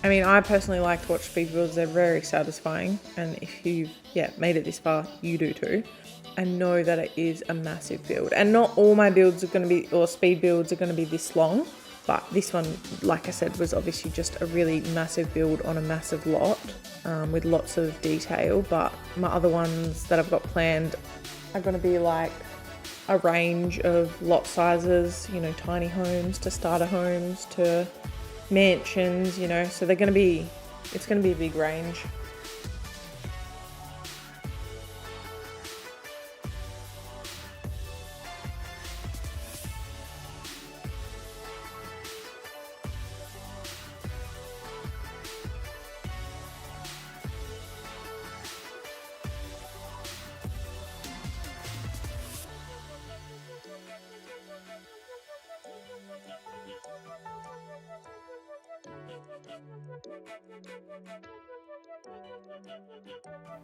A: I mean, I personally like to watch speed builds. They're very satisfying. And if you've made it this far, you do too. And know that it is a massive build. And not all my builds are going to be, or speed builds are going to be this long. But this one, like I said, was obviously just a really massive build on a massive lot with lots of detail. But my other ones that I've got planned are going to be like a range of lot sizes, you know, tiny homes to starter homes to mansions, you know, so it's going to be a big range.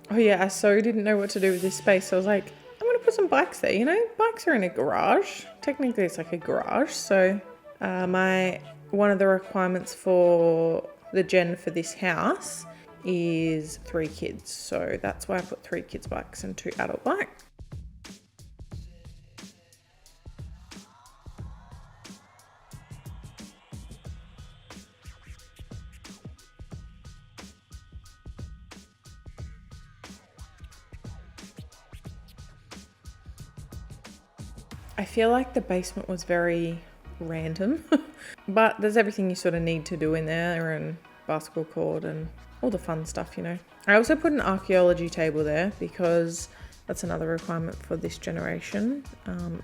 A: Oh yeah, I so didn't know what to do with this space. So I was like, I'm gonna put some bikes there. You know, bikes are in a garage. Technically it's like a garage. So one of the requirements for the gen for this house is 3 kids. So that's why I put 3 kids bikes and 2 adult bikes. I feel like the basement was very random, but there's everything you sort of need to do in there, and basketball court and all the fun stuff, you know. I also put an archaeology table there because that's another requirement for this generation,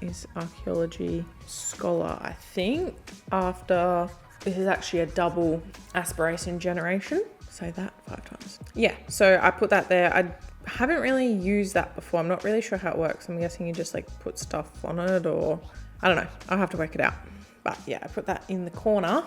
A: is archaeology scholar, I think, after this is actually a double aspiration generation. Say that 5 times. Yeah, so I put that there. I haven't really used that before. I'm not really sure how it works. I'm guessing you just like put stuff on it, or I don't know. I'll have to work it out. But yeah, I put that in the corner.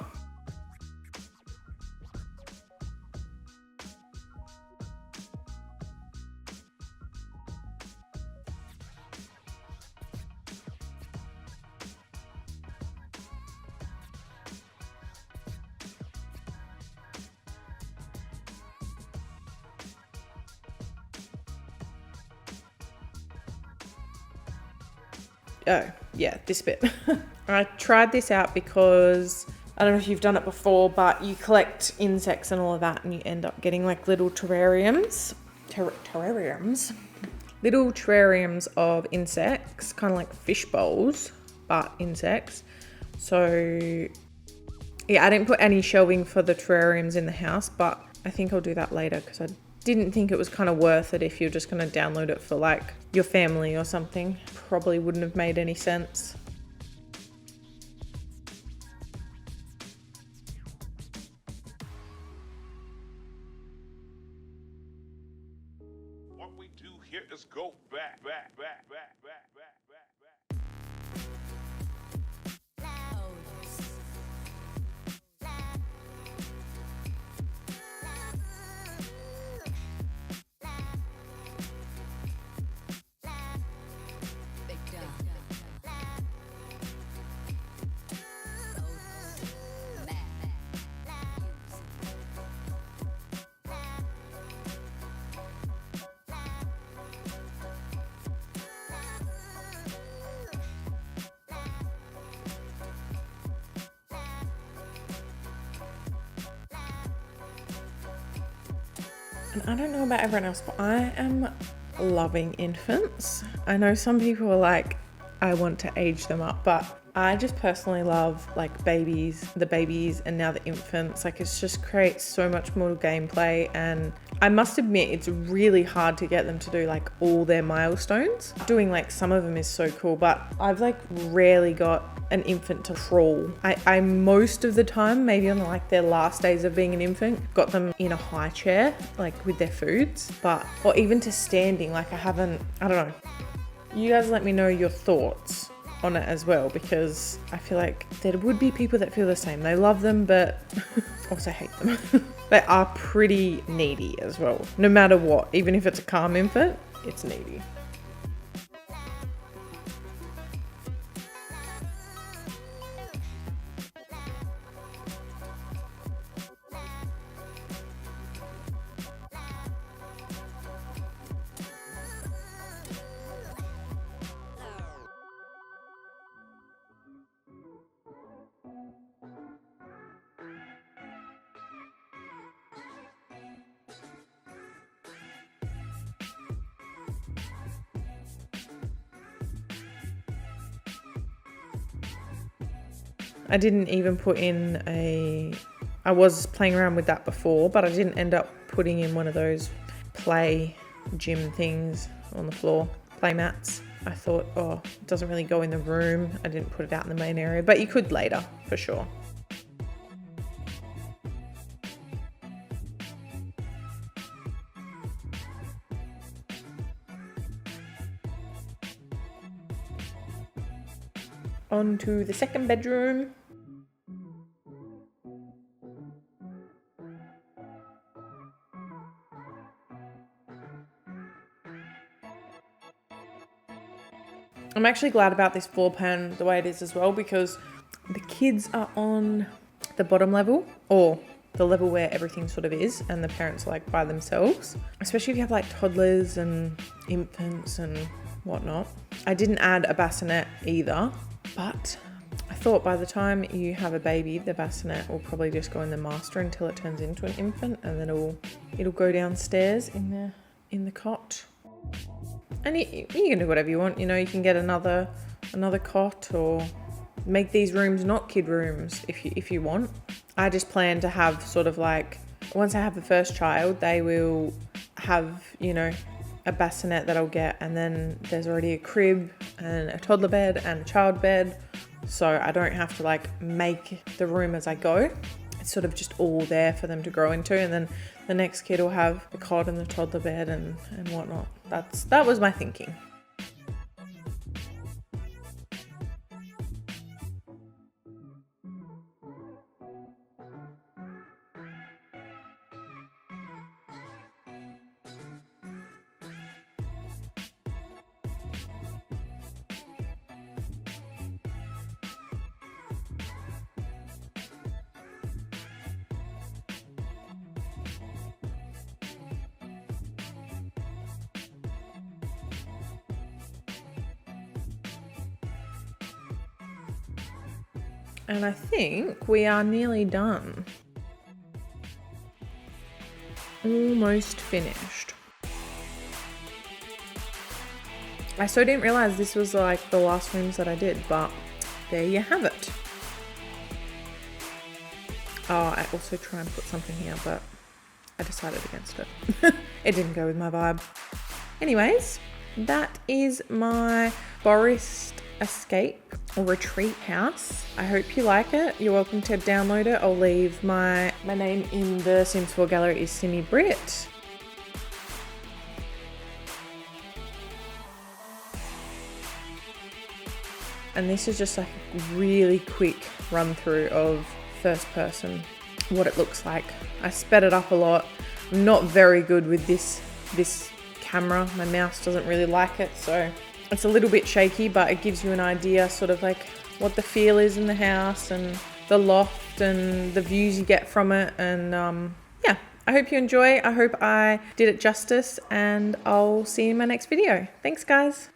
A: Oh, yeah, this bit. I tried this out because I don't know if you've done it before, but you collect insects and all of that and you end up getting like little terrariums. Little terrariums of insects, kind of like fish bowls, but insects. So yeah, I didn't put any shelving for the terrariums in the house, but I think I'll do that later because I didn't think it was kind of worth it if you're just going to download it for like your family or something. Probably wouldn't have made any sense.
B: What we do here is go back.
A: And I don't know about everyone else, but I am loving infants. I know some people are like, I want to age them up, but I just personally love like babies, the babies, and now the infants. Like, it's just creates so much more gameplay, and I must admit it's really hard to get them to do like all their milestones. Doing like some of them is so cool, but I've like rarely got an infant to crawl. I most of the time, maybe on like their last days of being an infant, got them in a high chair, like with their foods, or even to standing. Like I don't know. You guys let me know your thoughts on it as well, because I feel like there would be people that feel the same. They love them, but also hate them. They are pretty needy as well. No matter what, even if it's a calm infant, it's needy. I didn't even put in I was playing around with that before, but I didn't end up putting in one of those play gym things on the floor, play mats. I thought, oh, it doesn't really go in the room. I didn't put it out in the main area, but you could later for sure. On to the second bedroom. I'm actually glad about this floor plan the way it is as well, because the kids are on the bottom level, or the level where everything sort of is, and the parents are like by themselves, especially if you have like toddlers and infants and whatnot. I didn't add a bassinet either, but I thought by the time you have a baby, the bassinet will probably just go in the master until it turns into an infant, and then it'll go downstairs in the cot. And you can do whatever you want, you know. You can get another cot, or make these rooms not kid rooms if you want. I just plan to have sort of like, once I have the first child, they will have, you know, a bassinet that I'll get, and then there's already a crib and a toddler bed and a child bed, so I don't have to like make the room as I go. It's sort of just all there for them to grow into, and then the next kid will have the cot and the toddler bed and whatnot. That was my thinking. And I think we are nearly done. Almost finished. I so didn't realize this was like the last rooms that I did, but there you have it. Oh, I also try and put something here, but I decided against it. It didn't go with my vibe. Anyways, that is my forest escape or retreat house. I hope you like it. You're welcome to download it. I'll leave my name in the Sims 4 gallery is Simmy Brit. And this is just like a really quick run through of first person, what it looks like. I sped it up a lot. I'm not very good with this camera. My mouse doesn't really like it, so it's a little bit shaky, but it gives you an idea sort of like what the feel is in the house and the loft and the views you get from it. And yeah, I hope you enjoy. I hope I did it justice, and I'll see you in my next video. Thanks, guys.